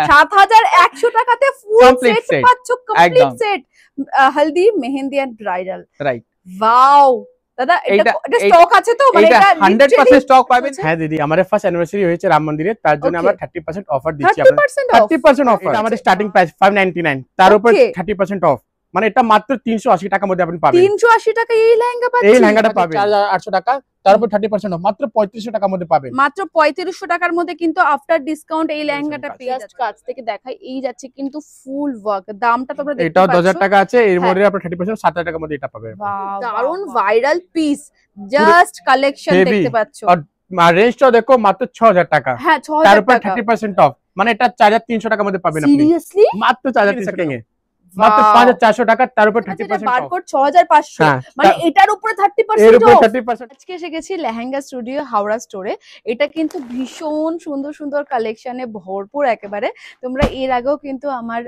7100 টাকাতে full set পাচ্ছ, complete set, haldi, mehendi and bridal. Right, wow দাদা, এটা স্টক আছে তো? মানে এটা 100% স্টক পাবেন। হ্যাঁ দিদি, আমাদের ফার্স্ট অ্যানিভার্সারি হয়েছে রাম মন্দিরে, তার জন্য আমরা 30% অফার দিচ্ছি। 30% অফার, এটা আমাদের স্টার্টিং প্রাইস 599, তার উপর 30% অফ, মানে এটা মাত্র 380 টাকার মধ্যে আপনি পাবেন। 380 টাকা এই লেহেঙ্গা পাচ্ছেন? এই লেহেঙ্গাটা পাবেন 4800 টাকা, তার উপর 30% অফ, মাত্র 3500 টাকার মধ্যে পাবেন। মাত্র 3500 টাকার মধ্যে কিন্তু আফটার ডিসকাউন্ট এই লেহেঙ্গাটা পেয়ে যাচ্ছে। কাছ থেকে দেখাই, এই যাচ্ছে কিন্তু ফুল ওয়ার্ক, দামটা তোমরা দেখতে পাচ্ছ, এটা 2000 টাকা আছে, এর মধ্যে আপনি 30% 7000 টাকার মধ্যে এটা পাবেন। দারুন ভাইরাল পিস, জাস্ট কালেকশন দেখতে পাচ্ছ। আর রেঞ্জটা দেখো মাত্র 6000 টাকা। হ্যাঁ, 6000 তার উপর 30% অফ, মানে এটা 4300 টাকার মধ্যে পাবেন আপনি। সিরিয়াসলি? মাত্র 4300 টাকা, মাত্র 5400 টাকা, তার উপর 30% অফ। বারকোড 6500, মানে এটার উপরে 30% অফ। আজকে এসে গেছি লেহেঙ্গা স্টুডিও হাওড়া স্টোরে। এটা কিন্তু ভীষণ সুন্দর সুন্দর কালেকশনে ভরপুর একেবারে। তোমরা এর আগেও কিন্তু আমার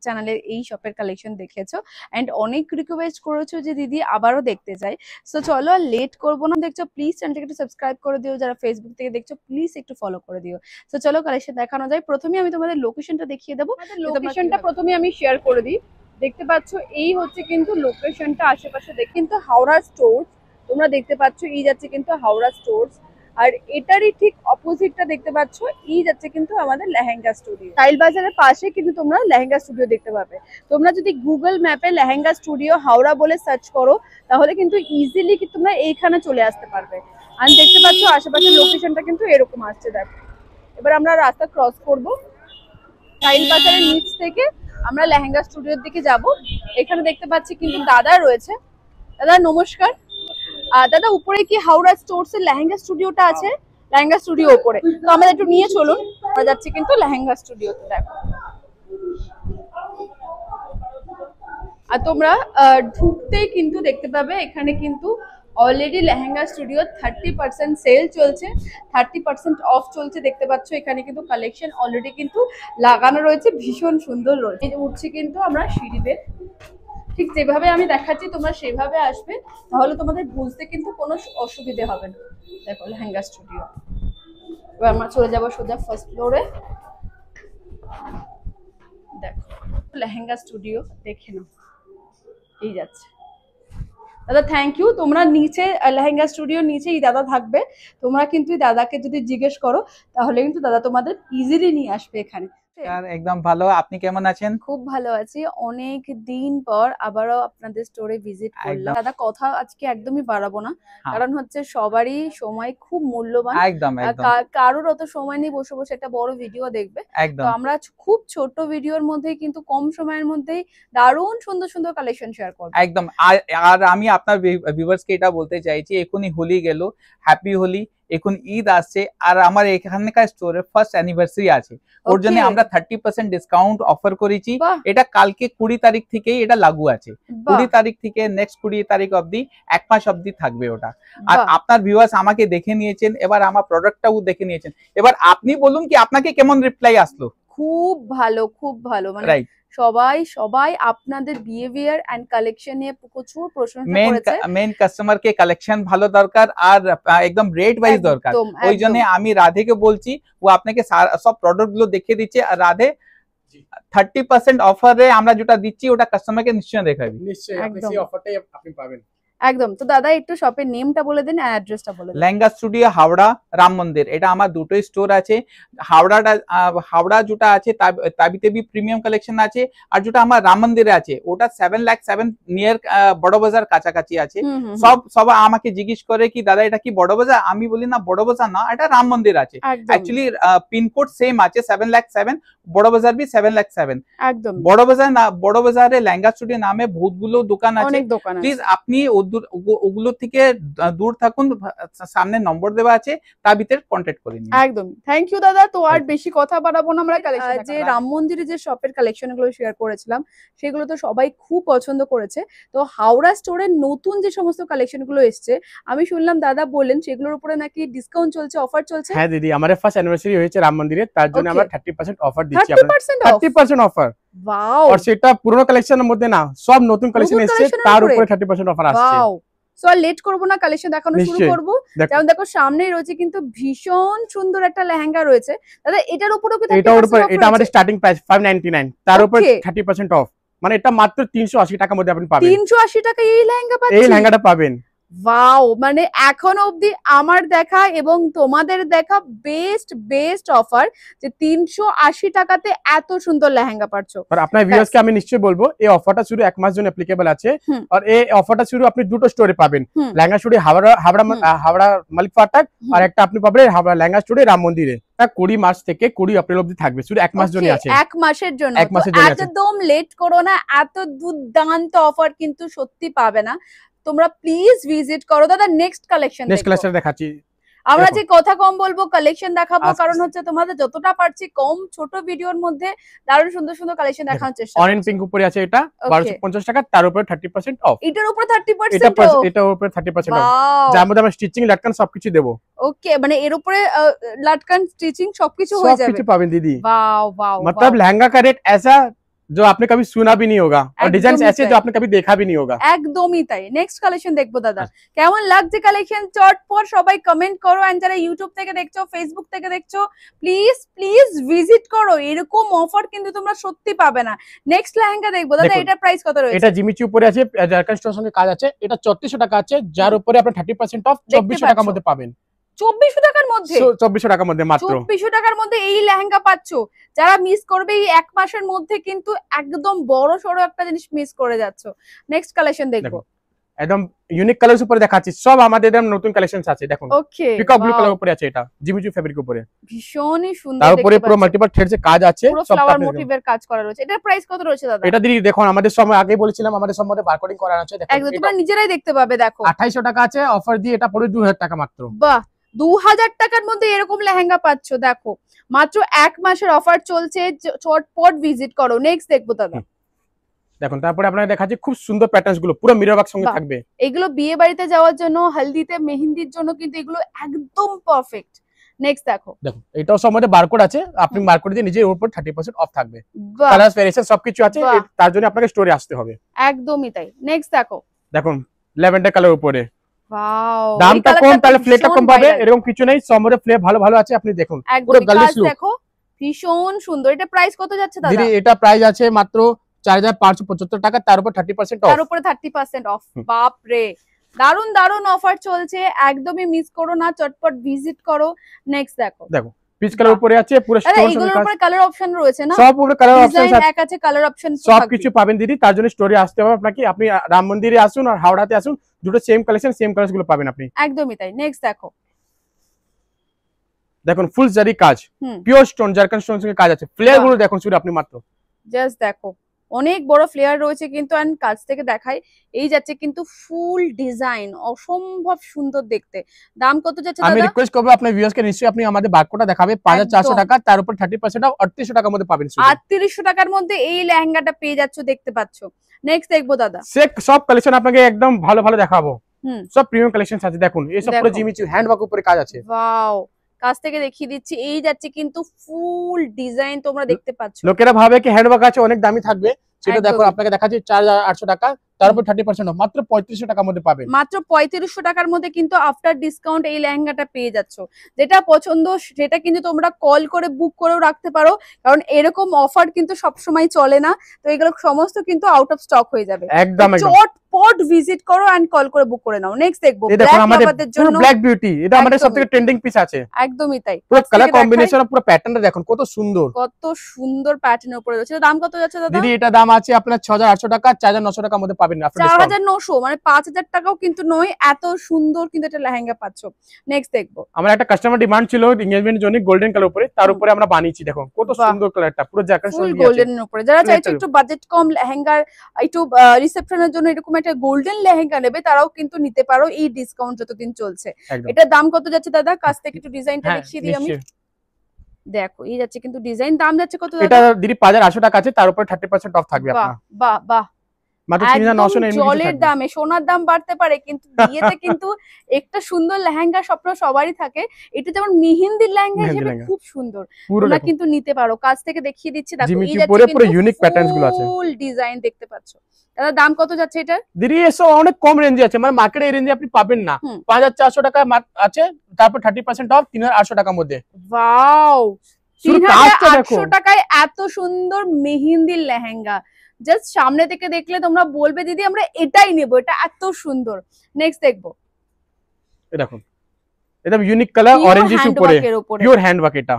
চ্যানেলে এই শপের কালেকশন দেখেছো এন্ড অনেক রিকোয়েস্ট করেছো যে দিদি আবারও দেখতে চাই। সো চলো আর লেট করবো না, দেখছো প্লিজ চ্যানেলটাকে একটু সাবস্ক্রাইব করে দিও, যারা ফেসবুক থেকে দেখছো প্লিজ একটু ফলো করে দিও। সো চলো কালেকশন দেখানো যায়। প্রথমে আমি তোমাদের লোকেশনটা দেখিয়ে দেবো। লোকেশনটা প্রথমে আমি শেয়ার করে দিই। দেখতে পাচ্ছ এই হচ্ছে কিন্তু লোকেশনটা, আশেপাশে দেখে কিন্তু হাওড়া স্টোরস তোমরা দেখতে পাচ্ছ, এই যাচ্ছে কিন্তু হাওড়া স্টোরস, আর এটারই ঠিক অপোজিটটা দেখতে পাচ্ছ এই যাচ্ছে কিন্তু আমাদের লেহেঙ্গা স্টুডিও। টাইল বাজারের পাশে কিন্তু তোমরা লেহেঙ্গা স্টুডিও দেখতে পাবে। তোমরা যদি গুগল ম্যাপে লেহেঙ্গা স্টুডিও হাওড়া বলে সার্চ করো তাহলে কিন্তু ইজিলি তোমরা এইখানে চলে আসতে পারবে। আর দেখতে পাচ্ছ আশেপাশে লোকেশনটা কিন্তু এরকম আসছে। দেখো এবার আমরা রাস্তা ক্রস করব, টাইল বাজারের নিচ থেকে আমরা লেহেঙ্গা স্টুডিওর দিকে যাব। এখানে দেখতে পাচ্ছি কিন্তু দাদা রয়েছে। দাদা নমস্কার। দাদা উপরে কি হাওড়া স্টোরস এর লেহেঙ্গা স্টুডিওটা আছে? লেহেঙ্গা স্টুডিও উপরে, তো আমাদের একটু নিয়ে চলুন। আমরা যাচ্ছি কিন্তু লেহেঙ্গা স্টুডিওতে। দেখো আর তোমরা ঢুকতেই কিন্তু দেখতে পাবে এখানে কিন্তু অলরেডি লেহেঙ্গা স্টুডিও 30% সেল চলছে, 30% অফ চলছে। দেখতে পাচ্ছ এখানে কিন্তু কালেকশন অলরেডি কিন্তু লাগানো রয়েছে, ভীষণ সুন্দর রয়েছে। উঠছে কিন্তু আমরা সিঁড়িতে, ঠিক যেভাবে আমি দেখাচ্ছি তোমরা সেভাবে আসবে, তাহলে তোমাদের বুঝতে কিন্তু কোনো অসুবিধে হবে না। দেখো লেহেঙ্গা স্টুডিও। এবার আমরা চলে যাবো সোজা ফার্স্ট ফ্লোরে। দেখো লেহেঙ্গা স্টুডিও দেখে নাও, এই যাচ্ছে। দাদা থ্যাংক ইউ। তোমরা নিচে লেহেঙ্গা স্টুডিও নিচেই দাদা থাকবে, তোমরা কিন্তু দাদাকে যদি জিজ্ঞেস করো তাহলে কিন্তু দাদা তোমাদের ইজিলি নিয়ে আসবে এখানে। একদম ভালো, আপনি কেমন আছেন? খুব ভালো আছি, অনেক দিন পর আবারও আপনাদের স্টোরে ভিজিট করলাম। দাদা কথা আজকে একদমই বাড়াবো না, কারণ হচ্ছে সবারই সময় খুব মূল্যবান। একদম কারোর অত সময় নেই বসে বসে একটা বড় ভিডিও দেখবে, তো আমরা খুব ছোট ভিডিওর মধ্যেই কিন্তু কম সময়ের মধ্যেই দারুণ সুন্দর সুন্দর কালেকশন শেয়ার করব। একদম। আর আমি আপনার ভিউয়ার্সকে এটা বলতে চাইছি, এখনই হোলি গেল, হ্যাপি হোলি। এখন ঈদ আসছে আর আমার এখানকার স্টোরে ফার্স্ট অ্যানিভার্সারি আছে, ওর জন্য আমরা 30% ডিসকাউন্ট অফার করেছি। এটা কালকে 20 তারিখ থেকেই এটা লাগু আছে, 20 তারিখ থেকে নেক্সট 20 তারিখ অবধি, এক মাস অবধি থাকবে ওটা। আর আপনার ভিউয়ার্স আমাকে দেখে নিয়েছেন, এবার আমার প্রোডাক্টটাও দেখে নিয়েছেন, এবার আপনি বলুন কি আপনাকে কেমন রিপ্লাই আসলো? খুব ভালো, খুব ভালো। মানে সবাই আপনাদের বিহেভিয়ার এন্ড কালেকশন নিয়ে প্রচুর প্রশংসা করেছে। মেন কাস্টমারকে কালেকশন ভালো দরকার আর একদম রেট ওয়াইজ দরকার, ওই জন্য আমি রাধেকে বলছি ও আপনাকে সব প্রোডাক্ট গুলো দেখিয়ে দিচ্ছে। আর রাধে 30% অফারে আমরা যেটা দিচ্ছি ওটা কাস্টমারকে নিশ্চয়ই দেখাবি। নিশ্চয়ই আপনি সেই অফারটাই আপনি পাবেন। একদম। তো দাদা একটু শপের নেমটা বলে দিন আর অ্যাড্রেসটা বলে দিন। লেহেঙ্গা স্টুডিও হাওড়া রাম মন্দির, এটা আমার দুটোই স্টোর আছে। হাওড়া যেটা আছে তাবিতে বি প্রিমিয়াম কালেকশন আছে, আর যেটা আমার রাম মন্দিরে আছে ওটা 7,07,000 নিয়ার বড় বাজার কাছাকাছি আছে। সব আমাকে জিজ্ঞেস করে কি দাদা এটা কি বড় বাজার, আমি বলি না বড় বাজার না, এটা রাম মন্দির আছে। অ্যাকচুয়ালি পিনকোড সেম আছে 7,07,000, বড় বাজার বি 7,07,000। একদম বড় বাজার না, বড় বাজারে লেহেঙ্গা স্টুডিও নামে বহুতগুলো দোকান আছে, প্লিজ আপনি ওগুলো থেকে দূর থাকুন, সামনে নম্বর দেওয়া আছে তার ভিতরে কন্টাক্ট করে নিন। একদম থ্যাংক ইউ দাদা। তো আর বেশি কথা বাড়াবো না, আমরা কালেকশন যে রাম মন্দিরে যে শপের কালেকশন গুলো শেয়ার করেছিলাম সেগুলো তো সবাই খুব পছন্দ করেছে। তো হাওড়া স্টোরের নতুন যে সমস্ত কালেকশন গুলো এসছে আমি শুনলাম দাদা বললেন সেগুলোর উপরে নাকি ডিসকাউন্ট চলছে, অফার চলছে। হ্যাঁ দিদি, আমাদের ফার্স্ট অ্যানিভার্সারি হয়েছে রাম মন্দিরে, তার জন্য আমরা 30% অফার দিচ্ছি। 30% অফার, ওয়াও। আর সেটা পুরনো কালেকশনের মধ্যে না, সব নতুন কালেকশন এসেছে তার উপরে 30% অফার আসছে। ওয়াও, সো আর লেট করব না, কালেকশন দেখানো শুরু করব। যেমন দেখো সামনেই রয়েছে কিন্তু ভীষণ সুন্দর একটা লেহেঙ্গা রয়েছে দাদা, এটার উপরেও কি এটা আমাদের স্টার্টিং প্রাইস 599, তার উপর 30% অফ, মানে এটা মাত্র 380 টাকার মধ্যে আপনি পাবেন। 380 টাকা এই লেহেঙ্গা পাচ্ছেন? এই লেহেঙ্গাটা পাবেন। ওয়াও, মানে এখনো অবধি আমার দেখা এবং তোমাদের দেখা বেস্ট অফার, যে 380 টাকাতে এত সুন্দর লেহেঙ্গা পাচ্ছো। আর আপনার ভিউয়ার্সকে আমি নিশ্চয়ই বলবো এই অফারটা শুধু এক মাস জন্য অ্যাপ্লিকেবল আছে, আর এই অফারটা শুধু আপনি দুটো স্টোরে পাবেন, লেহেঙ্গা স্টোরে হাওড়া মালিক ফাটাক, আর একটা আপনি পাবেন লেহেঙ্গা স্টোরে রাম মন্দিরে। 20 মার্চ থেকে 20 এপ্রিল অবধি থাকবে, শুধু এক মাস জন্য আছে। এক মাসের জন্য, একদম লেট করো না, এত দুর্দান্ত অফার কিন্তু সত্যি পাবে না। তোমরা প্লিজ ভিজিট করো দাদা। নেক্সট কালেকশন দেখাচ্ছি। আমরা যে কথা কম বলবো, কালেকশন দেখাবো, কারণ হচ্ছে তোমাদের যতটা পারছি কম ছোট ভিডিওর মধ্যে দারুণ সুন্দর সুন্দর কালেকশন দেখানোর চেষ্টা করছি। অরেঞ্জ পিঙ্ক উপরে আছে, এটা 1250 টাকা, তার উপরে 30% অফ। এটার উপরে 30% অফ, এটার উপরে 30% অফ, যার মধ্যে আমরা স্টিচিং লাটকান সবকিছু দেব। ওকে, মানে এর উপরে লাটকান স্টিচিং সবকিছু হয়ে যাবে, সবকিছু পাবেন দিদি। वाओ वाओ, मतलब लहंगा का रेट ऐसा जो आपने कभी सुना भी नहीं होगा, और डिजाइन ऐसे जो आपने कभी देखा भी नहीं होगा। একদমই তাই। নেক্সট কালেকশন দেখবো দাদা, কেমন লাগছে কালেকশন চটপট সবাই কমেন্ট করো। এন্ড যারা ইউটিউব থেকে দেখছো, ফেসবুক থেকে দেখছো, প্লিজ ভিজিট করো, এরকম অফার কিন্তু তোমরা সত্যি পাবে না। নেক্সট লেহেঙ্গা দেখবো দাদা, এটার প্রাইস কত রয়েছে? এটা জিমিচু উপরে আছে, জারকান স্টোর সঙ্গে কাজ আছে, এটা 3400 টাকা আছে, যার উপরে আপনি 30% অফ 2400 টাকার মধ্যে পাবেন। 2400 টাকার মধ্যে? 2400 টাকার মধ্যে, মাত্র 2400 টাকার মধ্যে এই লেহেঙ্গা পাচ্ছো। যারা মিস করবে এই এক মাসের মধ্যে কিন্তু একদম বড় সড়ো একটা জিনিস মিস করে যাচ্ছো। নেক্সট কালেকশন দেখবো, একদম ইউনিক কালারস উপরে দেখাচ্ছি, সব আমাদের একদম নতুন কালেকশনস আছে। দেখুন ওকে, পিকক ব্লু কালার উপরে আছে, এটা জিমিচু ফেব্রিক উপরে, ভীষণই সুন্দর। তার উপরে পুরো মাল্টিপল থ্রেডস এর কাজ আছে, সব ফ্লাওয়ার মোটিভের কাজ করা রয়েছে। এটার প্রাইস কত রয়েছে দাদা? এটা দিদি দেখুন, আমাদের সময় আগে বলেছিলাম, আমাদের সম্বন্ধে বারকোডিং করা আছে, দেখুন একদম তোমরা নিজেরাই দেখতে পাবে। দেখো 2800 টাকা আছে, অফার দিয়ে এটা পড়ে 2000 টাকা মাত্র। বাহ, 2000 টাকার মধ্যে এরকম লেহেঙ্গা পাচ্ছো। দেখো মাত্র এক মাসের অফার চলছে, চটপট ভিজিট করো। নেক্সট দেখবো দাদা, দেখুন তারপরে আপনারা দেখাচ্ছি খুব সুন্দর প্যাটার্নস গুলো, পুরো মিরর ওয়ার্ক সঙ্গে থাকবে। এগুলো বিয়ে বাড়িতে যাওয়ার জন্য, হলদিতে, মেহেন্দির জন্য কিন্তু এগুলো একদম পারফেক্ট। নেক্সট দেখো, দেখুন এটাও সব মধ্যে বারকোড আছে, আপনি বারকোড দিয়ে নিজের উপর 30% অফ থাকবে, কালারস ভেরিয়েশন সবকিছু আছে, তার জন্য আপনাকে স্টোরে আসতে হবে। একদমই তাই। নেক্সট দেখো, দেখুন ল্যাভেন্ডার কালার উপরে, ওয়াও, দামটা কম তাহলে ফ্লেটা কম পাবে, এরকম কিছু নেই, সব মধ্যে ফ্লে ভালো আছে, আপনি দেখুন পুরো গার্লিশ লুক। দেখো ভীষণ সুন্দর। এটা প্রাইস কত যাচ্ছে দাদা? দিদি এটা প্রাইস আছে মাত্র 4575 টাকা, তার উপর 30% অফ। তার উপরে 30% অফ। বাপ রে, দারুন দারুন অফার চলছে, একদমই মিস করো না, চটপট ভিজিট করো। নেক্সট দেখো, পিচ কালার উপরে আছে, পুরো স্টোন এগুলোর উপরে কালার অপশন রয়েছে না? সব উপরে কালার অপশন আছে, এক আছে কালার অপশন, সব কিছু পাবেন দিদি। তার জন্য স্টোরে আসতে হবে আপনাকে, আপনি রাম মন্দিরে আসুন আর হাওড়াতে আসুন, দুটো সেম কালেকশন, সেম কালারস গুলো পাবেন আপনি। একদমই তাই। নেক্সট দেখো, দেখুন ফুল জারি কাজ, পিওর স্টোন, জারকান স্টোন সঙ্গে কাজ আছে, ফ্লেয়ার গুলো দেখুন শুধু আপনি মাত্র। জাস্ট দেখো, অনেক বড় ফ্লেয়ার রয়েছে কিন্তু, এন্ড কাছ থেকে দেখাই, এই যাচ্ছে কিন্তু ফুল ডিজাইন, অসম্ভব সুন্দর দেখতে। দাম কত যাচ্ছে দাদা? আমি রিকোয়েস্ট করব আপনার ভিউয়ার্স কে, নিশ্চয়ই আপনি আমাদের বারকোডটা দেখাবে, 5400 টাকা, তার উপর 30% অফ 3800 টাকার মধ্যে পাবেন। 3800 টাকার মধ্যে এই লেহেঙ্গাটা পেয়ে যাচ্ছ, দেখতে পাচ্ছো। নেক্সট দেখবো দাদা, সব কালেকশন আপনাকে একদম ভালো ভালো দেখাবো, সব প্রিমিয়াম কালেকশনস আছে। দেখুন এই সব পুরো জিমিচু হ্যান্ড ওয়ার্ক উপরে কাজ আছে। ওয়াও, কাছ থেকে দেখিয়ে দিচ্ছি, এই যাচ্ছে কিন্তু ফুল ডিজাইন, তোমরা দেখতে পাচ্ছ। লোকেরা ভাবে কি হ্যান্ড ওয়ার্ক আছে অনেক দামি থাকবে, সেটা দেখো আপনাকে দেখাচ্ছি 4800 টাকা, তার উপর 30% অফ, মাত্র 3500 টাকার মধ্যে পাবেন। মাত্র 3500 টাকার মধ্যে কিন্তু আফটার ডিসকাউন্ট এই লেহেঙ্গাটা পেয়ে যাচ্ছ। যেটা পছন্দ সেটা কিন্তু তোমরা কল করে বুক করেও রাখতে পারো, কারণ এরকম অফার কিন্তু সব সময় চলে না, তো এগুলো সমস্ত কিন্তু আউট অফ স্টক হয়ে যাবে। একদম চটপট ভিজিট করো এন্ড কল করে বুক করে নাও। নেক্সট দেখবো আমাদের জন্য ব্ল্যাক বিউটি, এটা আমাদের সবথেকে ট্রেন্ডিং পিস আছে। একদমই তাই, পুরো কালার কম্বিনেশন, পুরো প্যাটার্নটা দেখুন কত সুন্দর, কত সুন্দর প্যাটার্নের উপরে রয়েছে। দাম কত যাচ্ছে দাদা? দিদি এটা দাম আছে আপনার 6800 টাকা, 4900 টাকার মধ্যে পাবেন। 4900, মানে 5000 টাকাও কিন্তু নয়, এত সুন্দর কিন্তু এটা লেহেঙ্গা পাচ্ছ। নেক্সট দেখবো, আমার একটা কাস্টমার ডিমান্ড ছিল এনগেজমেন্টের জন্য গোল্ডেন কালার উপরে, তার উপরে আমরা বানিয়েছি, দেখুন কত সুন্দর কালারটা, পুরো জ্যাকেট ফুল গোল্ডেনের উপরে। যারা চাইছে একটু বাজেট কম লেহেঙ্গার, একটু রিসেপশনের জন্য এরকম একটা গোল্ডেন লেহেঙ্গা নেবে, তারাও কিন্তু নিতে পারো এই ডিসকাউন্ট যতদিন চলছে। এটার দাম কত যাচ্ছে দাদা? কাছ থেকে একটু ডিজাইনটা দেখিয়ে দিই আমি। দেখো এই যাচ্ছে কিন্তু ডিজাইন, দাম যাচ্ছে কত? এটা দিদি 5800 টাকা আছে, তার উপরে 30% অফ থাকবে আপনার। বাহ বাহ, মাত্র 3999 জলের দামে সোনার দাম বাড়তে পারে, কিন্তু বিয়েতে কিন্তু একটা সুন্দর লেহেঙ্গা স্বপ্ন সবারই থাকে। এটা যেমন মেহেন্দির লেহেঙ্গা হিসেবে খুব সুন্দর, তোমরা কিন্তু নিতে পারো। কাছ থেকে দেখিয়ে দিচ্ছি, দেখো এই যে পুরো ইউনিক প্যাটার্নস গুলো আছে, ফুল ডিজাইন দেখতে পাচ্ছো। দাদা দাম কত যাচ্ছে এটা? দিদি এসব অনেক কম রেঞ্জে আছে, মানে মার্কেটে এই রেঞ্জে আপনি পাবেন না। 5400 টাকা আছে, তারপর 30% অফ 3800 টাকার মধ্যে। ওয়াও, 3800 টাকায় এত সুন্দর মেহেন্দির লেহেঙ্গা, জাস্ট সামনে থেকে দেখলে তোমরা বলবে দিদি আমরা এটাই নেব, এটা এত সুন্দর। নেক্সট দেখবো, এই দেখো একদম ইউনিক কালার অরেঞ্জিশ উপরে, পিওর হ্যান্ডওয়ার্ক, এটা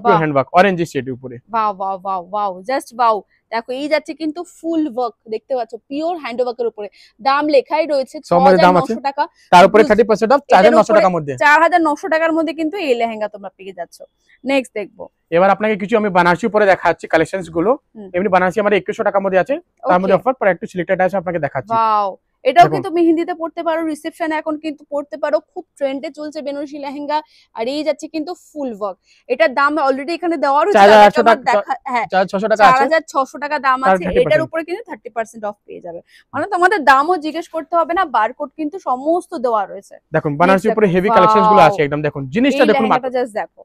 পিওর হ্যান্ডওয়ার্ক অরেঞ্জ শেড উপরে। Wow wow wow wow, just wow. দেখো এই যাচ্ছে কিন্তু ফুল ওয়ার্ক, দেখতে পাচ্ছ পিওর হ্যান্ডওয়ার্কের উপরে। দাম লেখাই রয়েছে 6900 টাকা, তার উপরে 30% অফ 4900 টাকার মধ্যে। 4900 টাকার মধ্যে কিন্তু এই লেহেঙ্গা তোমরা পেয়ে যাচ্ছ। নেক্সট দেখবো, এবার আপনাকে কিছু আমি বানারসি উপরে দেখাচ্ছি কালেকশনস গুলো। এমনি বানারসি আমাদের 2100 টাকার মধ্যে আছে, তার মধ্যে অফার পর একটু সিলেক্টেড আছে আপনাকে দেখাচ্ছি। ওয়াও, এটাও কিন্তু মেহেন্দিতে পড়তে পারো, রিসেপশনে এখন কিন্তু পড়তে পারো, খুব ট্রেন্ডে চলছে বেনারসি লেহেঙ্গা। আর এই যাচ্ছে কিন্তু ফুল ওয়ার্ক, এটার দাম অলরেডি এখানে দেওয়া রয়েছে 4600 টাকা, হ্যাঁ 4600 টাকা আছে, 4600 টাকা দাম আছে। এটার উপরে কিন্তু 30% অফ পেয়ে যাবে, মানে তোমাদের দামও জিজ্ঞেস করতে হবে না, বারকোড কিন্তু সমস্ত দেওয়া রয়েছে। দেখুন বানারসি উপরে হেভি কালেকশনস গুলো আছে একদম, দেখুন জিনিসটা দেখুন, লেহেঙ্গাটা জাস্ট দেখো।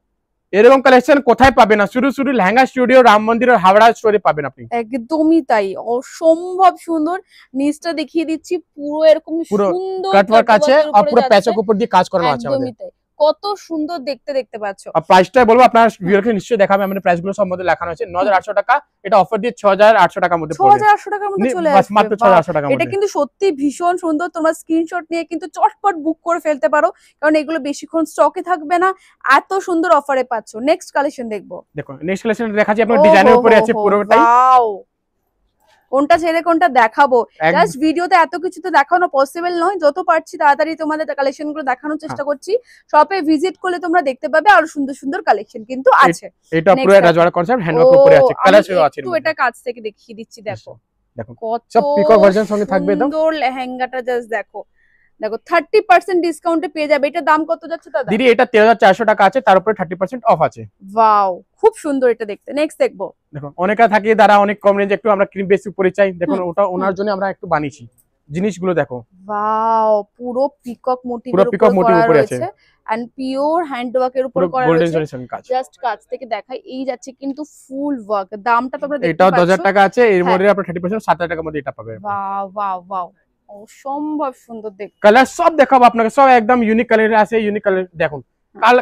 এরকম কালেকশন কোথায় পাবেন না, শুধু লেহেঙ্গা স্টুডিও রাম মন্দির আর হাওড়া স্টোরে পাবেন আপনি। একদমই তাই, অসম্ভব সুন্দর। নিচটা দেখিয়ে দিচ্ছি, পুরো এরকম সুন্দর কাটওয়ার্ক আছে আর পুরো প্যাচক উপর দিয়ে কাজ করানো আছে আমাদের। একদমই তাই, কত সুন্দর দেখতে পাচ্ছ। আর প্রাইসটা বলবো আপনার ভিউয়ারকে নিশ্চয়ই দেখাবে, আমাদের প্রাইস গুলো সম্বন্ধে লেখানো আছে। 9800 টাকা, এটা অফার দিয়ে 6800 টাকার মধ্যে পড়বে। 6800 টাকার মধ্যে চলে আসবে, মাত্র 6800 টাকার মধ্যে। এটা কিন্তু সত্যি ভীষণ সুন্দর। তোমরা স্ক্রিনশট নিয়ে কিন্তু চটপট বুক করে ফেলতে পারো, কারণ এগুলো বেশিক্ষণ স্টকে থাকবে না, এত সুন্দর অফারে পাচ্ছ। নেক্সট কালেকশন দেখবো, দেখো নেক্সট কালেকশন দেখাচ্ছি, আপনার ডিজাইনের উপরে আছে পুরোটাই। ওয়াও, কোনটা ছেড়ে কোনটা দেখাবো, জাস্ট ভিডিওতে এত কিছু তো দেখানো পসিবল নয়, যত পারছি তাড়াতাড়ি তোমাদের কালেকশন গুলো দেখানোর চেষ্টা করছি। শপে ভিজিট করলে তোমরা দেখতে পাবে আরো সুন্দর সুন্দর কালেকশন কিন্তু আছে। এটা পুরো রাজওয়াড়া কনসেপ্ট হ্যান্ডওয়ার্ক উপরে আছে, কালারও আছে। একটু এটা কাছ থেকে দেখিয়ে দিচ্ছি, দেখো কত সব পিকক ভার্সন সঙ্গে থাকবে একদম সুন্দর লেহেঙ্গাটা, জাস্ট দেখো। দেখো 30% ডিসকাউন্টে পেয়ে যাবে। এটা দাম কত যাচ্ছে দাদা? দিদি এটা 13400 টাকা আছে, তার উপরে 30% অফ আছে। ওয়াও, খুব সুন্দর এটা দেখতে। নেক্সট দেখবো, দেখো অনেকা থাকে দাদা অনেক কম রেঞ্জে, একটু আমরা ক্রিম বেস উপরে চাই, দেখুন ওটা ওনার জন্য আমরা একটু বানিয়েছি জিনিসগুলো। দেখো ওয়াও, পুরো পিকক মোটিভের উপরে আছে এন্ড পিওর হ্যান্ডওয়ার্কের উপর করা রয়েছে। জাস্ট কাছ থেকে দেখাই, এই যাচ্ছে কিন্তু ফুল ওয়ার্ক। দামটা তোমরা দেখতে পাচ্ছ, এটাও 10000 টাকা আছে, এর মধ্যে আপনারা 30% 7000 টাকার মধ্যে এটা পাবেন। ওয়াও ওয়াও ওয়াও, অসম্ভব সুন্দর দেখতে। কালার সব দেখাবো আপনাকে, সব একদম ইউনিক কালার আছে। ইউনিক কালার দেখুন,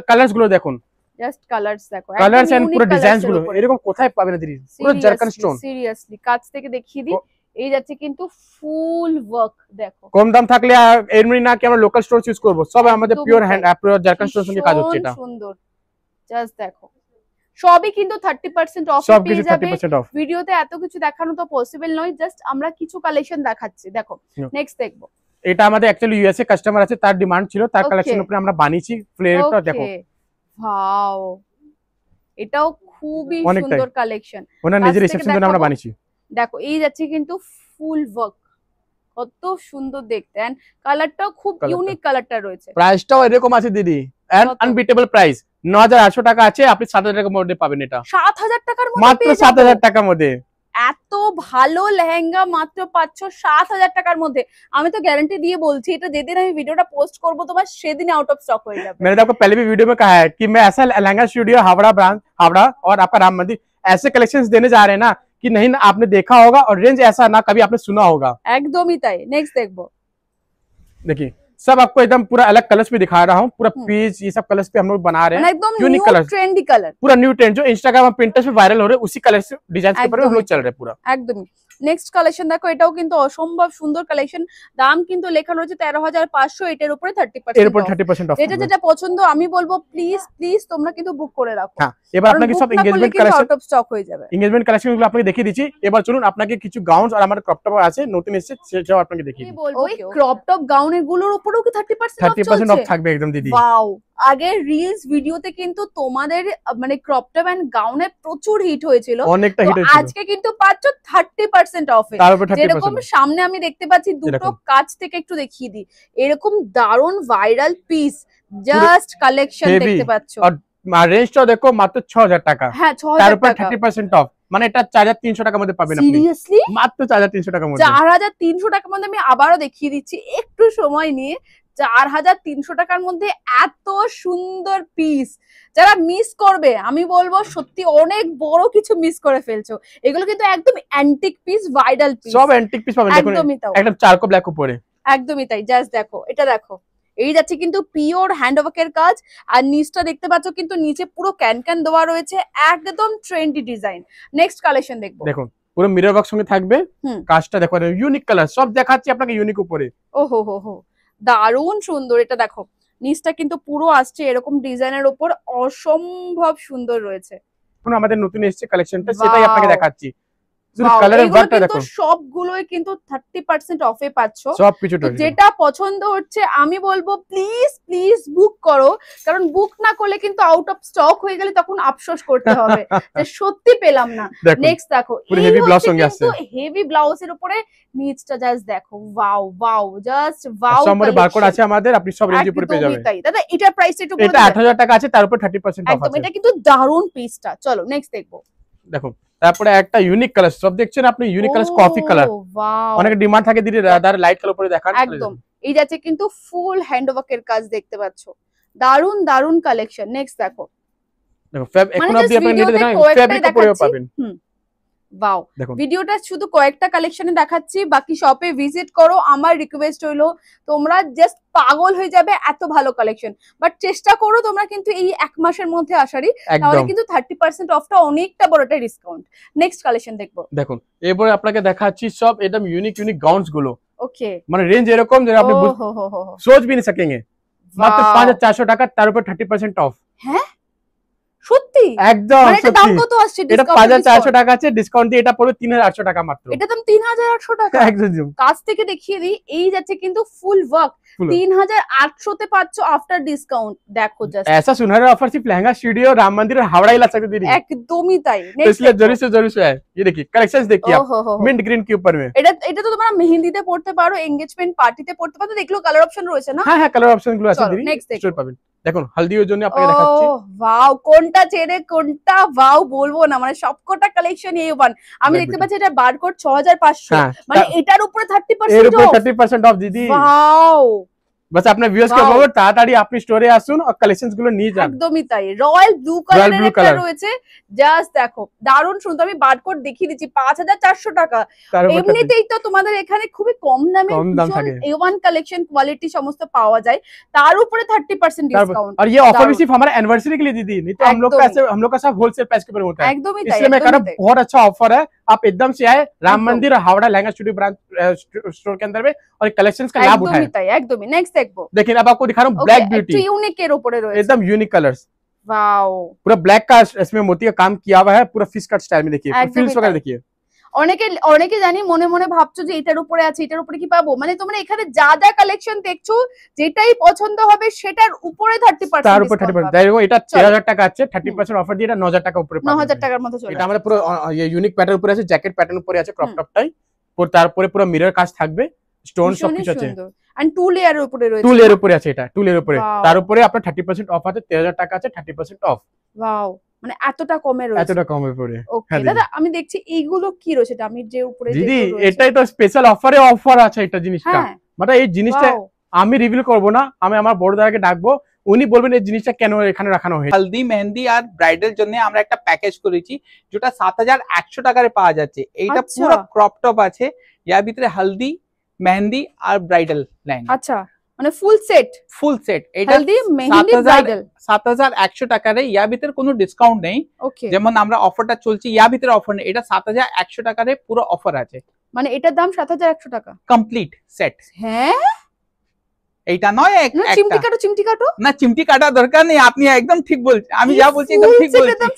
কালারস গুলো দেখুন, জাস্ট কালারস দেখো, কালারস এন্ড পুরো ডিজাইনস গুলো এরকম কোথায় পাবেন দিদি, পুরো জারকান স্টোন। সিরিয়াসলি কাছ থেকে দেখিয়ে দিই, এই যাচ্ছে কিন্তু ফুল ওয়ার্ক। দেখো কম দাম থাকলে এমনি না কি আমরা লোকাল স্টোর চুজ করব, সব আমাদের pure hand pure zircon store সঙ্গে কাজ হচ্ছে। এটা সুন্দর, জাস্ট দেখো, সবই কিন্তু 30% অফ পেয়ে যাবে। ভিডিওতে এত কিছু দেখানো তো পসিবল নয়, জাস্ট আমরা কিছু কালেকশন দেখাচ্ছি। দেখো নেক্সট দেখবো, এটা আমাদের অ্যাকচুয়ালি ইউএসএ কাস্টমার আছে, তার ডিমান্ড ছিল, তার কালেকশন উপরে আমরা বানিয়েছি। ফ্লেয়ারটা দেখো, ওয়াও, এটাও খুবই সুন্দর কালেকশন, ওনার নিজের রিসেপশন জন্য আমরা বানিয়েছি। দেখো এই যাচ্ছে কিন্তু ফুল ওয়ার্ক, কত সুন্দর দেখতে, এন্ড কালারটাও খুব ইউনিক কালারটা রয়েছে। প্রাইসটাও এরকম আছে দিদি, এন্ড আনবিটেবল প্রাইস 9800 টাকা আছে, আপনি 7000 টাকার মধ্যে পাবেন। এটা 7000 টাকার মধ্যে, মাত্র 7000 টাকার মধ্যে এত ভালো লেহেঙ্গা মাত্র পাচ্ছ 7000 টাকার মধ্যে। আমি তো গ্যারান্টি দিয়ে বলছি, এটা যেদিন আমি ভিডিওটা পোস্ট করব তোমার সেদিন আউট অফ স্টক হয়ে যাবে। मैंने तो आपको पहले भी वीडियो में कहा है कि मैं ऐसा लहंगा स्टूडियो हावड़ा ब्रांच हावड़ा और आपका राम मंदिर ऐसे कलेक्शंस देने जा रहे हैं ना कि नहीं ना आपने देखा होगा और रेंज ऐसा ना कभी आपने सुना होगा। एकदम ही ताई। नेक्स्ट देखो, देखिए सब आपको एकदम पूरा अलग कलर्स पे दिखा रहा हूँ, पूरा पीच ये सब कलर्स पे हम लोग बना रहे हैं, एकदम यूनिक कलर, ट्रेंडी कलर, पूरा न्यू ट्रेंड जो इंस्टाग्राम और पिंटरेस्ट पे वायरल हो रहे हैं, उसी कलर से डिजाइन के ऊपर हम लोग चल रहे हैं पूरा एकदम। নেক্সট কালেকশন দেখো, এটাও কিন্তু অসম্ভব সুন্দর কালেকশন। দাম কিন্তু লেখা রয়েছে 13500, এটার উপরে 30% অফ। এটা যেটা পছন্দ আমি বলবো প্লিজ প্লিজ তোমরা কিন্তু বুক করে রাখো। হ্যাঁ, এবার আপনাকে সব engagement collection out of stock হয়ে যাবে। এনগেজমেন্ট কালেকশন গুলো আপনাকে দেখিয়ে দিচ্ছি। এবার চলুন আপনাকে কিছু গাউনস আর আমাদের ক্রপ টপ আছে নতুন এসেছে, সেটাও আপনাকে দেখিয়ে দিই। ওই ক্রপ টপ গাউনের গুলোর উপরেও কি 30% অফ থাকবে একদম দিদি। ওয়াও, আগে রিলস ভিডিওতে কিন্তু তোমাদের মানে ক্রপ টপ এন্ড গাউনে প্রচুর হিট হয়েছিল, অনেকটা হিট হয়েছিল। আজকে কিন্তু পাচ্ছ 30% অফে। যেরকম সামনে আমি দেখতে পাচ্ছি দুটো কাছ থেকে একটু দেখিয়ে দিই, এরকম দারুন ভাইরাল পিস, জাস্ট কালেকশন দেখতে পাচ্ছ। আর রেঞ্জটা দেখো মাত্র 6000 টাকা। হ্যাঁ 6000 তার উপর 30% অফ, মানে এটা 4300 টাকার মধ্যে পাবেন আপনি। সিরিয়াসলি মাত্র 4300 টাকার মধ্যে। 4300 টাকার মধ্যে আমি আবারও দেখিয়ে দিচ্ছি একটু সময় নিয়ে। 4300 টাকার মধ্যে এত সুন্দর পিস, যারা মিস করবে আমি বলবো সত্যি অনেক বড় কিছু মিস করে ফেলছো। এগুলো কিন্তু একদম অ্যান্টিক পিস, ভাইরাল পিস, সব অ্যান্টিক পিস পাবেন। দেখুন একদম চারকো ব্ল্যাক উপরে, একদমই তাই। জাস্ট দেখো এটা, দেখো এই যাচ্ছে কিন্তু পিওর হ্যান্ডওয়ার্কের কাজ। আর নিচটা দেখতে পাচ্ছ কিন্তু নিচে পুরো ক্যান দেওয়া রয়েছে, একদম ট্রেন্ডি ডিজাইন। নেক্সট কালেকশন দেখবো। দেখুন পুরো মিরর ওয়ার্ক সঙ্গে থাকবে, কাজটা দেখো ইউনিক কালার, সব দেখাচ্ছি আপনাকে ইউনিক উপরে। ওহো হো হো, দারুণ সুন্দর। এটা দেখো নিচটা কিন্তু পুরো আসছে এরকম ডিজাইনের উপর, অসম্ভব সুন্দর রয়েছে। এখন আমাদের নতুন এসেছে কালেকশনটা, সেটাই আপনাকে দেখাচ্ছি। কালারের ওয়ার্কটা দেখো, সবগুলোই কিন্তু 30% অফে পাচ্ছো। সব কিছু যেটা পছন্দ হচ্ছে আমি বলবো প্লিজ প্লিজ বুক করো, কারণ বুক না করলে কিন্তু আউট অফ স্টক হয়ে গেলে তখন আফসোস করতে হবে যে সত্যি পেলাম না। নেক্সট দেখো হেভি ব্লাউজ সঙ্গে আসছে, হেভি ব্লাউজের উপরে নিচটা জাস্ট দেখো, ওয়াও ওয়াও, জাস্ট ওয়াও। সম্পূর্ণ বারকোড আছে আমাদের, আপনি সব রেঞ্জে উপরে পেয়ে যাবেন। তাই দাদা এটার প্রাইস একটু বলুন। এটা 8000 টাকা আছে, তার উপর 30% অফ আছে। একদম, এটা কিন্তু দারুণ পিসটা। চলো নেক্সট দেখবো। দেখুন তারপরে একটা ইউনিক কালার, সব দেখছেন আপনি ইউনিক কালার, কফি কালার, অনেক ডিমান্ড থাকে দিদি রাদার লাইট কালার উপরে দেখান। একদম এই যাচ্ছে কিন্তু ফুল হ্যান্ডওয়ার্কের কাজ দেখতে পাচ্ছো, দারুণ দারুণ কালেকশন। নেক্সট দেখো, দেখো ফেব এখন আপনি আপনারা নিতে দেখেন ফেব্রিক উপরেও পাবেন। ওয়াও, ভিডিওটা শুধু কয়েকটা কালেকশনে দেখাচ্ছি, বাকি শপে ভিজিট করো। আমার রিকোয়েস্ট হইলো তোমরা জাস্ট পাগল হয়ে যাবে, এত ভালো কালেকশন। বাট চেষ্টা করো তোমরা কিন্তু এই এক মাসের মধ্যে আসারই, তাহলে কিন্তু 30% অফটা অনেকটা বড় একটা ডিসকাউন্ট। নেক্সট কালেকশন দেখবো। দেখুন এরপরে আপনাকে দেখাচ্ছি সব একদম ইউনিক ইউনিক গাউনস গুলো। ওকে, মানে রেঞ্জ এরকম যে আপনি সোচ भी नहीं सकेंगे। মাত্র 5400 টাকা, তার উপর 30% অফ। হ্যাঁ সত্যি একদম মানে এটা দাম কত আসছে? এটা 5400 টাকা আছে, ডিসকাউন্ট দিয়ে এটা পড়বে 3800 টাকা মাত্র। এটা দাম 3800 টাকা। একদম কাছ থেকে দেখিয়ে দিই, এই যাচ্ছে কিন্তু ফুল ওয়ার্ক 3800 তে পাচ্ছ আফটার ডিসকাউন্ট। দেখো জাস্ট ऐसा सुनहरा ऑफर सिर्फ लहंगा स्टूडियो राम मंदिर और हावड़ा ही ला सकते दीदी। একদমই তাই। इसलिए जरूर से है। ये देखिए कलेक्शंस देखिए आप, मिंट ग्रीन के ऊपर में। এটা তো তোমরা মেহেন্দিতে পড়তে পারো, এনগেজমেন্ট পার্টিতে পড়তে পারো। দেখলো কালার অপশন রয়েছে না? হ্যাঁ হ্যাঁ কালার অপশন গুলো আছে দিদি, স্টোর পাবেন। দেখুন হলদির জন্য আপনাকে দেখাচ্ছি। ওয়াও, কোনটা ছেড়ে কোনটা ওয়াও বলবো না, মানে সবকটা কালেকশন A1। আমি দেখতে পাচ্ছি এটা বারকোড 6500, মানে এটার উপরে 30% এর উপরে 30% অফ দিদি। ওয়াও, बस अपने व्यूअर्स के বলবো তাড়াতাড়ি আপনি স্টোরে আসুন আর কালেকশনস গুলো নিয়ে যান। একদমই তাই। রয়্যাল ব্লু কালারের একটা রয়েছে, জাস্ট দেখো দারুণ সুন্দর। আমি বারকোড দেখিয়ে দিচ্ছি, 5400 টাকা। এমনিতেই তো তোমাদের এখানে খুবই কম দামে A1 কালেকশন কোয়ালিটি সমস্ত পাওয়া যায়, তার উপরে 30% ডিসকাউंट। और ये ऑफर भी सिर्फ हमारे एनिवर्सरी के लिए दीदी, नहीं तो हम लोग का सब होलसेल प्राइस के ऊपर होता है। एकदम ही इसलिए मैं कह रहा हूं बहुत अच्छा ऑफर है, आप एकदम से आए राम मंदिर और Howrah lehenga studio branch store के अंदर में और कलेक्शंस का लाभ उठाएं। एकदम ही। नेक्स्ट देखो, देखिए अब आपको दिखा रहा हूँ ब्लैक ब्यूटी, यूनिक के ऊपर रয়েছে एकदम यूनिक कलर्स। वाओ, पूरा ब्लैक का इसमें मोती का काम किया हुआ है, पूरा फिश कट स्टाइल में। देखिए फ्रिल्स वगैरह देखिए। অনেকে জানি মনে মনে ভাবছো যে এটার উপরে আছে, এটার উপরে কি পাবো। মানে তোমরা এখানে যা যা কালেকশন দেখছো যেটাই পছন্দ হবে সেটার উপরে 30%, তার উপরে 30%। দেখো এটা 3000 টাকা আছে, 30% অফার দিয়ে এটা 9000 টাকা উপরে পাবেন। 9000 টাকার মতো চলে। এটা আমাদের পুরো এই ইউনিক প্যাটার্ন উপরে আছে, জ্যাকেট প্যাটার্ন উপরে আছে, ক্রপ টপটাই তারপরে পুরো মিরর কাজ থাকবে, স্টোন সবকিছু আছে। এন্ড 2 লেয়ারের উপরে রয়েছে, 2 লেয়ার উপরে আছে এটা, 2 লেয়ার উপরে। তার উপরে আপনার 30% অফ আছে, 13000 টাকা আছে, 30% অফ। ওয়াও, মানে এতটা কমে রয়েছে, এতটা কমে পড়ে। ওকে দাদা আমি দেখছি এইগুলো কি রয়েছে, এটা আমি যে উপরে দিদি এটাই তো স্পেশাল অফারে অফার আছে এটা জিনিসটা। মানে এই জিনিসটা আমি রিভিল করব না, আমি আমার বড় দাদাকে ডাকবো, উনি বলবেন এই জিনিসটা কেন এখানে রাখানো হয়েছে। হলদি মেহেন্দি আর ব্রাইডাল জন্য আমরা একটা প্যাকেজ করেছি যেটা 7100 টাকায় পাওয়া যাচ্ছে। এইটা পুরো ক্রপ টপ আছে, এর ভিতরে হলদি মেহেন্দি আর ব্রাইডাল লাইন। আচ্ছা, মানে ফুল সেট এটা হলদি মেহেন্দি ব্রাইডাল 7100 টাকার। এর ভিতরে কোনো ডিসকাউন্ট নেই, যেমন আমরা অফারটা চলছে এর ভিতরে অফার নেই। এটা 7100 টাকার পুরো অফার আছে, মানে এটার দাম 7100 টাকা কমপ্লিট সেট। হ্যাঁ এইটা নয় চিমটি কাটো না, চিমটি কাটা দরকার নেই, আপনি একদম ঠিক বলছেন, আমি যা বলছি একদম ঠিক বলছি। দাম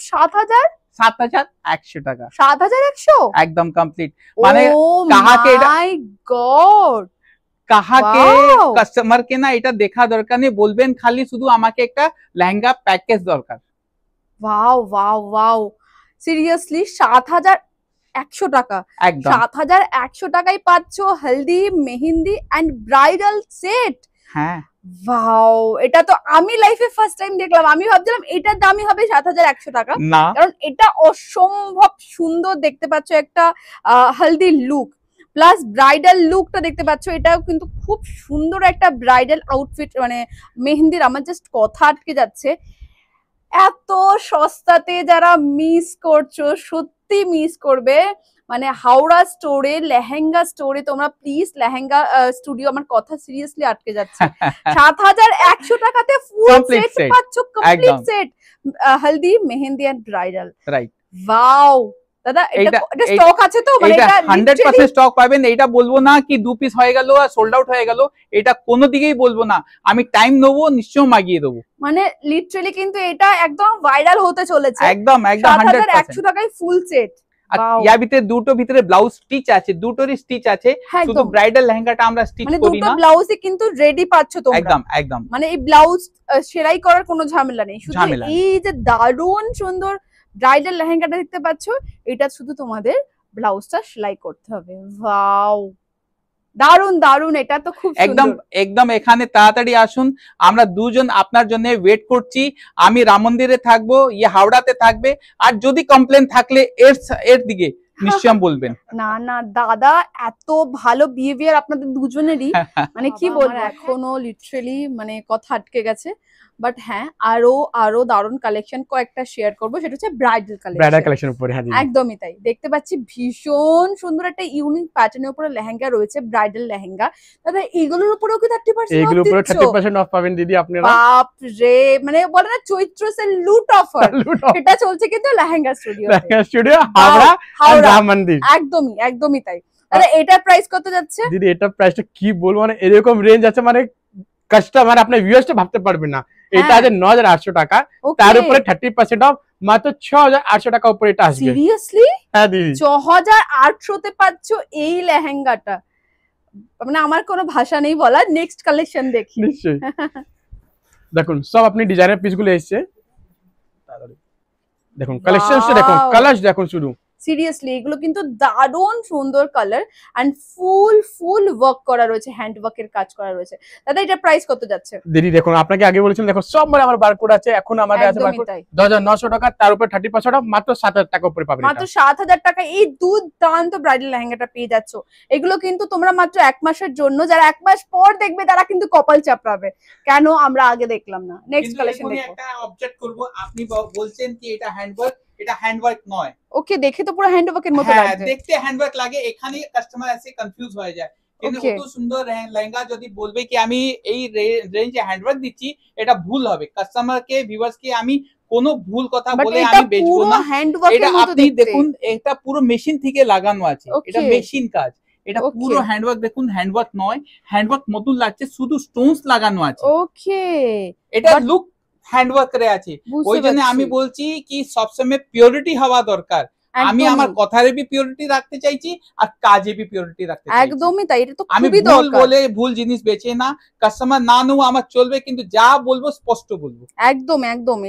7100 টাকা, 7100 একদম কমপ্লিট। মানে মাই গড, কাহাকে কাস্টমার কে না এটা দেখা দরকার নেই, বলবেন খালি শুধু আমাকে একটা লেহেঙ্গা প্যাকেজ দরকার। ওয়াও ওয়াও ওয়াও, সিরিয়াসলি 7100 টাকা, একদম 7100 টাকায় পাচ্ছো হলদি মেহেন্দি এন্ড ব্রাইডাল সেট। হ্যাঁ ওয়াও, এটা তো আমি লাইফে ফার্স্ট টাইম দেখলাম। আমি ভাবছিলাম এটার দামই হবে ৭১০০ টাকা, না, কারণ এটা অসম্ভব সুন্দর দেখতে পাচ্ছ, একটা হলদি লুক প্লাস ব্রাইডাল লুকটা দেখতে পাচ্ছ। এটাও কিন্তু খুব সুন্দর একটা ব্রাইডাল আউটফিট, মানে মেহেন্দির। আমার জাস্ট কথা আটকে যাচ্ছে, এত সস্তাতে যারা মিস করছো সত্যি মিস করবে। মানে হাওড়া স্টোরে, লেহেঙ্গা স্টোরে তোমরা প্লিজ, লেহেঙ্গা স্টুডিও, আমার কথা সিরিয়াসলি আটকে যাচ্ছে, ৭১০০ টাকাতে ফুল সেট পাচ্ছ, complete set, haldi, mehendi and bridal. Right, wow দাদা, এটা স্টক আছে তো? মানে এটা 100% স্টক পাবেন। এটা বলবো না কি 2 পিস হয়ে গেল আর সোল্ড আউট হয়ে গেল, এটা কোনো দিকেই বলবো না। আমি টাইম নেবো, নিশ্চয় মাগিয়ে দেবো। মানে লিটারালি কিন্তু এটা একদম ভাইরাল হতে চলেছে। একদম একদম ৭১০০ টাকায় ফুল সেট। ইয়ার ভিতরে ভিতরে ব্লাউজ স্টিচ আছে, দুটোরই স্টিচ আছে, শুধু ব্রাইডাল লেহেঙ্গাটা আমরা স্টিচ করি না। দুটো ব্লাউজই কিন্তু রেডি পাচ্ছ তোমরা। একদম একদম, মানে এই ব্লাউজ সেলাই করার কোনো ঝামেলা নেই, শুধু এই যে দারুণ সুন্দর ব্রাইডাল লেহেঙ্গাটা দেখতে পাচ্ছ, এটা শুধু তোমাদের ব্লাউজটা সেলাই করতে হবে। ওয়াও, দারুন দারুন, এটা তো খুব একদম একদম। এখানে তাড়াতাড়ি আসুন, আমরা দুজন আপনার জন্য ওয়েট করছি। আমি রাম মন্দিরে থাকবো, ইয়ে হাওড়াতে থাকবে। আর যদি কমপ্লেন থাকলে এর দিকে নিশ্চয় বলবেন। না না দাদা, এত ভালো বিহেভিয়ার আপনাদের দুজনেরই, মানে কি বলবো, এখনো লিটারালি মানে কথা আটকে গেছে। বাট হ্যাঁ, আরো দারুন কালেকশন কয়েকটা শেয়ার করবো, সেটা হচ্ছে ব্রাইডাল কালেকশন উপরে। হ্যাঁ একদমই তাই, দেখতে পাচ্ছি ভীষণ সুন্দর একটা ইউনিক প্যাটার্নের উপরে লেহেঙ্গা রয়েছে, ব্রাইডাল লেহেঙ্গা। দাদা এগুলোর উপরেও কি 30% এগুলোর উপরে 30% অফ পাবেন দিদি আপনারা। বাপ রে, মানে বলে না চৈত্র সেল লুট অফার, এটা চলছে কিন্তু লেহেঙ্গা স্টুডিও, হাওড়া আর রাম মন্দির। একদমই তাই। দাদা এটার প্রাইস কত যাচ্ছে দিদি? এটার প্রাইসটা কি বলবো, মানে এরকম রেঞ্জ আছে, মানে কাস্টমার আপনার ভিউয়ার্সটা ভাবতে পারবে না। এটা আছে ৯৮০০ টাকা, তার উপরে 30% অফ, মাত্র ৬৮০০ টাকা উপরে এটা আসবে। সিরিয়াসলি? হ্যাঁ দিদি, ৬৮০০ তে পাচ্ছ এই লেহেঙ্গাটা, মানে আমার কোনো ভাষা নেই বলার। নেক্সট কালেকশন দেখি। নিশ্চয়ই দেখুন, সব আপনি ডিজাইনার পিসগুলো এসেছে, দেখুন কালেকশনটা দেখুন, কালার দেখুন শুধু। সিরিয়াসলি এগুলো কিন্তু দারুণ সুন্দর কালার এন্ড ফুল ওয়ার্ক করা রয়েছে, হ্যান্ড ওয়ার্কের কাজ করা রয়েছে। দাদা এটা প্রাইস কত যাচ্ছে? দিদি দেখুন, আপনাকে আগে বলেছিলাম, দেখো সব মানে আমার বারকোড আছে, এখন আমাদের আছে বারকোড ১০৯০০ টাকা, তার উপর 30% অফ, মাত্র ৭০০০ টাকা উপরে পাবেন। মাত্র ৭০০০ টাকা এই দুর্দান্ত ব্রাইডাল লেহেঙ্গাটা পেয়ে যাচ্ছ। এগুলো কিন্তু তোমরা মাত্র 1 মাসের জন্য, যারা 1 মাস পর দেখবে তারা কিন্তু কপাল চাপড়াবে, কেন আমরা আগে দেখলাম না। নেক্সট কালেকশন দেখো। একটা অবজেক্ট করব, আপনি বলছেন কি এটা হ্যান্ডওয়ার্ক, এটা হ্যান্ডওয়ার্ক নয়। ওকে, দেখে তো পুরো হ্যান্ডওয়ার্কের মতো লাগছে। হ্যাঁ, দেখতে হ্যান্ডওয়ার্ক লাগে, এখানে কাস্টমার এসে কনফিউজ হয়ে যায়। কিন্তু কত সুন্দর লেহেঙ্গা যদি বলবে কি আমি এই রেঞ্জে হ্যান্ডওয়ার্ক দিচ্ছি, এটা ভুল হবে। কাস্টমারকে, ভিউয়ার্সকে আমি কোনো ভুল কথা বলে আমি বেচবো না। এটা আপনি দেখুন, এটা পুরো মেশিন থেকে লাগানো আছে, এটা মেশিন কাজ, এটা পুরো হ্যান্ডওয়ার্ক দেখুন, হ্যান্ডওয়ার্ক নয়, হ্যান্ডওয়ার্ক মতন লাগছে, শুধু স্টোনস লাগানো আছে। ওকে, এটা লুক হ্যান্ডওয়ার্ক করে আছে, ওই জন্য আমি বলছি কি সবসময় পিওরিটি হওয়া দরকার। আমি আমার কথারে বি পিওরিটি রাখতে চাইছি আর কাজে বি পিওরিটি রাখতে চাইছি। একদমই তাই, এটা তো আমি খুবই ভুল দরকার। বলে ভুল জিনিস বেচে না, কাস্টমার না নেও আমার চলবে, কিন্তু যা বলবো স্পষ্ট বলবো। একদম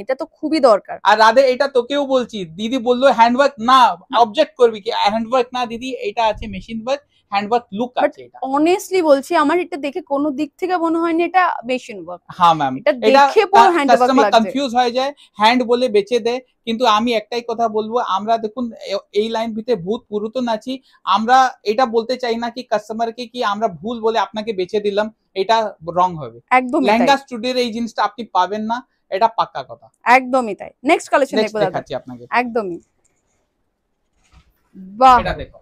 এটা তো খুবই দরকার। আর রাধে এটা তোকেও বলছি, দিদি বললো হ্যান্ডওয়ার্ক না, অবজেক্ট করবি কি হ্যান্ডওয়ার্ক না দিদি, এটা আছে মেশিন ওয়ার্ক, হ্যান্ডওয়ার্ক লুক আছে। এটা অনেস্টলি বলছি, আমার এটা দেখে কোনো দিক থেকে মনে হয়নি এটা মেশিন ওয়ার্ক। হ্যাঁ ম্যাম, এটা দেখে পুরো হ্যান্ডওয়ার্ক লাগছে। কাস্টমার কনফিউজ হয়ে যায়, হ্যান্ড বলে বেচে দেয়। কিন্তু আমি একটাই কথা বলবো, আমরা দেখুন এই লাইন ভিতরে বহুত পুরাতন আছি, আমরা এটা বলতে চাই না কি কাস্টমারকে কি আমরা ভুল বলে আপনাকে বেচে দিলাম, এটা রং হবে। একদম লেহেঙ্গা স্টুডিওর এই জিনিসটা আপনি পাবেন না, এটা পাক্কা কথা। একদমই তাই। নেক্সট কালেকশন দেখবো দাদা, দেখাচ্ছি আপনাকে। একদমই বাহ, এটা দেখো,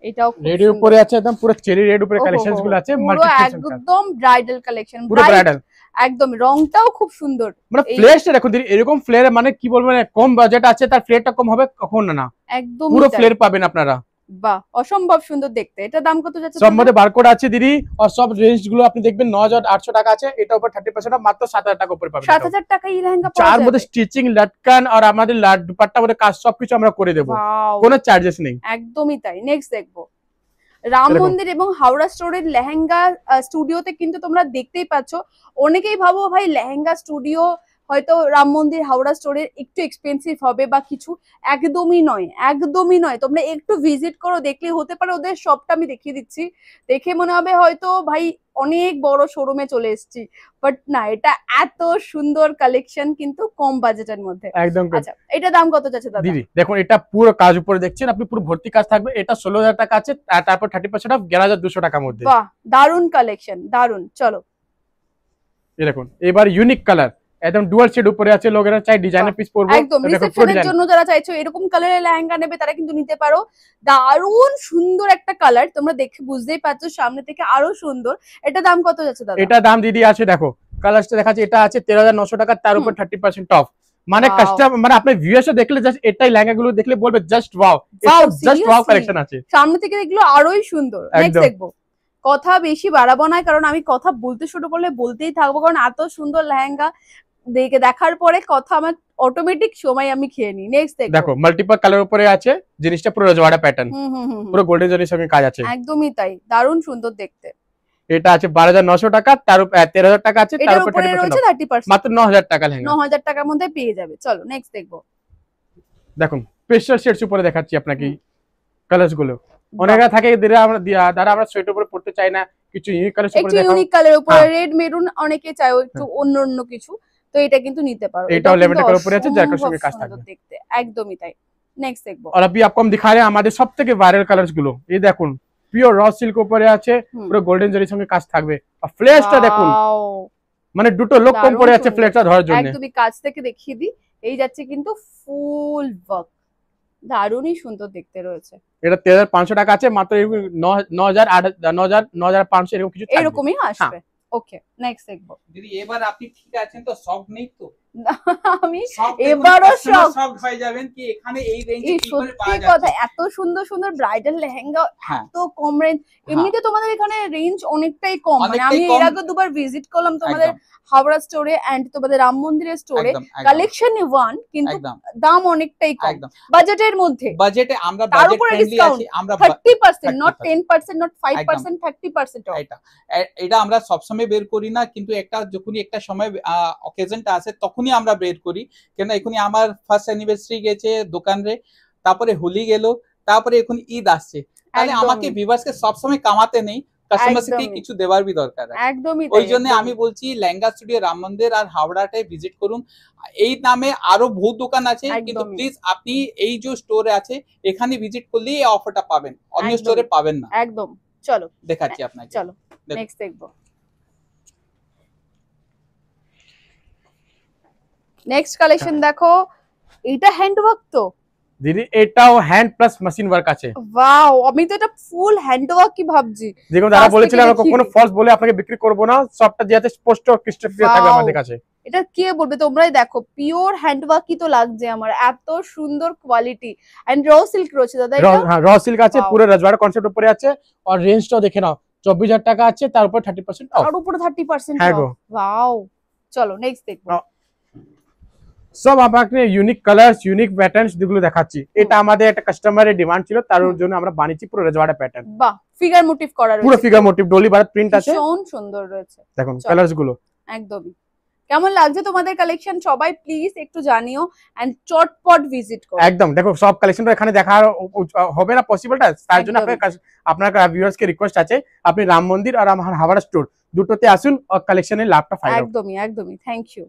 এটাও রেড এর উপরে আছে, একদম পুরো চেরি রেড উপরে কালেকশনস গুলো আছে, একদম ব্রাইডাল কালেকশন, পুরো ব্রাইডাল। একদম রংটাও খুব সুন্দর। মানে ফ্লেয়ারটা দেখুন দিদি, এরকম ফ্লেয়ার মানে কি বলবো, মানে কম বাজেট আছে তার ফ্লেয়ারটা কম হবে কখনো না, একদম পুরো ফ্লেয়ার পাবেন আপনারা। বাহ, অসম্ভব সুন্দর দেখতে। এটা দাম কত যাচ্ছে? সব মধ্যে বারকোড আছে দিদি, আর সব রেঞ্জ গুলো আপনি দেখবেন ৯৮০০ টাকা আছে, এটা উপর 30% অফ, মাত্র ৭০০০ টাকা উপরে পাবেন। ৭০০০ টাকা এই লেহেঙ্গা পাওয়া যাবে, যার মধ্যে স্টিচিং, লটকান আর আমাদের দুপাট্টা মধ্যে কাজ সবকিছু আমরা করে দেব, কোনো চার্জেস নেই। একদমই তাই। নেক্সট দেখবো রাম মন্দির এবং হাওড়া স্টোরের লেহেঙ্গা স্টুডিওতে কিন্তু তোমরা দেখতেই পাচ্ছ, অনেকেই ভাবো ভাই লেহেঙ্গা স্টুডিও হয়তো রাম মন্দির হাওড়া স্টোরে একটু এক্সপেন্সিভ হবে বা কিছু, একদমই নয়, একদমই নয়। তোমরা একটু ভিজিট করো, দেখলে হতে পারে ওদের শপটা আমি দেখিয়ে দিচ্ছি, দেখে মনে হবে হয়তো ভাই অনেক বড় শোরুমে চলে এসেছি, বাট না, এটা এত সুন্দর কালেকশন কিন্তু কম বাজেটের মধ্যে একদম। আচ্ছা, এটা দাম কত যাচ্ছে দাদা? দিদি দেখুন, এটা পুরো কাজ উপরে দেখছেন আপনি, পুরো ভর্তি কাজ থাকবে। এটা 16,000 টাকা আছে, আর তারপর 30% অফ 11,200 টাকার মধ্যে। বাহ, দারুন কালেকশন, দারুন। চলো এই দেখুন, এবার ইউনিক কালার, একদম ডুয়াল শেড উপরে আছে, লোকেরা চাই ডিজাইনার পিস পরবে, একদম রিসেপশনের জন্য যারা চাইছো এরকম কালারের লেহেঙ্গা নেবে তারা কিন্তু নিতে পারো। দারুন সুন্দর একটা কালার, তোমরা দেখে বুঝতেই পারছো সামনে থেকে আরো সুন্দর। এটা দাম কত যাচ্ছে দাদা? এটা দাম দিদি আছে, দেখো কালারটা দেখাচ্ছে, এটা আছে 13,900 টাকা, তার উপর 30% অফ। মানে কাস্টমার, মানে আপনি ভিউয়ার্স দেখলে জাস্ট এটাই লেহেঙ্গা গুলো দেখলে বলবে just wow, just wow collection আছে। সামনে থেকে দেখলো আরোই সুন্দর। নেক্সট দেখবো, কথা বেশি বাড়াবো না, কারণ আমি কথা বলতে শুরু করলে বলতেই থাকবো, কারণ এত সুন্দর লেহেঙ্গা দেখার পরে কথা আমার অটোমেটিক সময় আমি খেয়ে নিই। নেক্সট দেখো মাল্টিপল কালার উপরে আছে, জিনিসটা পুরো রজওয়াড়া প্যাটার্ন, পুরো গোল্ডেন জরির সঙ্গে কাজ আছে, একদমই তাই, দারুণ সুন্দর দেখতে। এটা আছে 12,900 টাকা, তার উপর 13,000 টাকা আছে, তার উপর 30% মাত্র 9,000 টাকা লেহেঙ্গা, 9,000 টাকার মধ্যে পেয়ে যাবে। চলো নেক্সট দেখবো, দেখুন স্পেশাল শেডস উপরে দেখাচ্ছি আপনাকে কালারস গুলো। অনেকে থাকে যারা আমরা সোয়েটার উপরে পড়তে চাই না, কিছু ইউনিক কালার উপরে একটু ইউনিক কালার উপরে রেড মেরুন অনেকে চায় একটু অন্য কিছু, তো এটা কিন্তু নিতে পারো। এটাও লেভেন্ডার কালার উপরে আছে, যার সঙ্গে কাজ থাকবে দেখতে একদমই তাই। নেক্সট দেখবো, और अभी आपको हम दिखा रहे हैं আমাদের সবথেকে ভাইরাল কালারস গুলো। এই দেখুন পিওর র সিল্ক উপরে আছে, পুরো গোল্ডেন জরির সঙ্গে কাজ থাকবে, আর ফ্লেশটা দেখুন, মানে দুটো লোক কম পড়ে আছে ফ্লেশটা ধরার জন্য। একদমই কাছ থেকে দেখিয়ে দিই, এই যাচ্ছে কিন্তু ফুল ওয়ার্ক, দারুণই সুন্দর দেখতে রয়েছে। এটা 13,500 টাকা আছে, মাত্র 9,500 এরকম কিছু থাকবে, এরকমই আসবে। ওকে নেক্সট দেখবো। দিদি এবার আপনি ঠিক আছেন তো? শক নেই তো? আমি এবারও শক হয়ে যাবেন কি এখানে এই রেঞ্জে কি করে পাওয়া যাচ্ছে। কথা, এত সুন্দর সুন্দর ব্রাইডাল লেহেঙ্গা এত কম রেঞ্জ। এমনিতে তোমাদের এখানে রেঞ্জ অনেকটাই কম, মানে আমি এর আগে দুবার ভিজিট করলাম তোমাদের হাওড়া স্টোরে এন্ড তোমাদের রাম মন্দিরের স্টোরে, কালেকশন ওয়ান, কিন্তু দাম অনেকটাই কম বাজেটের মধ্যে। বাজেটে আমরা বাজেট ফ্রেন্ডলি আছি, আমরা 30%, নট 10%, নট 5%, 30% অফ। এটা আমরা সব সময় বের করি না, কিন্তু একটা যখনই একটা সময় অকেশনটা আসে তখনই আমরা বের করি। কেন এখনই আমার ফার্স্ট অ্যানিভার্সারি গেছে দোকানে, তারপরে হোলি গেল, তারপরে এখন ঈদ আসছে, তাহলে আমাকে ভিউয়ার্সকে সব সময় কামাতে নেই, কাস্টমারকে কিছু দেওয়ার বি দরকার আছে। একদমই ওই জন্য আমি বলছি লেহেঙ্গা স্টুডিও রাম মন্দির আর হাওড়াটায় ভিজিট করুন। এই নামে আরো বহু দোকান আছে, কিন্তু প্লিজ আপনি এই যে স্টোরে আছে এখানে ভিজিট করলে এই অফারটা পাবেন, অন্য স্টোরে পাবেন না। একদম। চলো দেখাচ্ছি আপনাকে, চলো নেক্সট দেখবো। নেক্সট কালেকশন দেখো, এটা হ্যান্ডওয়ার্ক তো দিদি, এটাও হ্যান্ড প্লাস মেশিন ওয়ার্ক আছে। ওয়াও, আমি তো এটা ফুল হ্যান্ডওয়ার্ক কি ভাবছি। যেমন যারা বলেছিলেন আমরা কখনো ফলস বলে আপনাকে বিক্রি করব না, সবটা যেতে স্পষ্ট ক্রিস্টাল ক্লিয়ার থাকবে আমাদের কাছে। এটা কে বলবে, তোমরাই দেখো, পিওর হ্যান্ডওয়ার্কই তো লাগছে আমার, এত সুন্দর কোয়ালিটি। এন্ড র সিল্ক রয়েছে দাদা, এটা হ্যাঁ র সিল্ক আছে, পুরো রজওয়াড়া কনসেপ্ট উপরে আছে, আর রেঞ্জটাও দেখে নাও 24,000 টাকা আছে, তার উপর 30% অফ। আর উপরে 30% অফ। ওয়াও, চলো নেক্সট দেখবো। সব আপনাকে ইউনিক কালারস, ইউনিক প্যাটার্নস যেগুলো দেখাচ্ছি, এটা আমাদের একটা কাস্টমারের ডিমান্ড ছিল, তার জন্য আমরা বানিয়েছি পুরো রজওয়াড়া প্যাটার্ন। বাহ, ফিগার মোটিভ করা রয়েছে, পুরো ফিগার মোটিভ, ডলি ভারত প্রিন্ট আছে, ভীষণ সুন্দর রয়েছে। দেখুন কালারস গুলো একদমই। কেমন লাগছে তোমাদের কালেকশন সবাই প্লিজ একটু জানিও, এন্ড চটপট ভিজিট করো। একদম, দেখো সব কালেকশনটা এখানে দেখা হবে না পসিবলটা, তার জন্য আপনার ভিউয়ার্স কে রিকোয়েস্ট আছে, আপনি রাম মন্দির আর আমার হাওড়া স্টোর দুটোতে আসুন আর কালেকশনের লাভটা পাবেন। একদমই একদমই, থ্যাংক ইউ।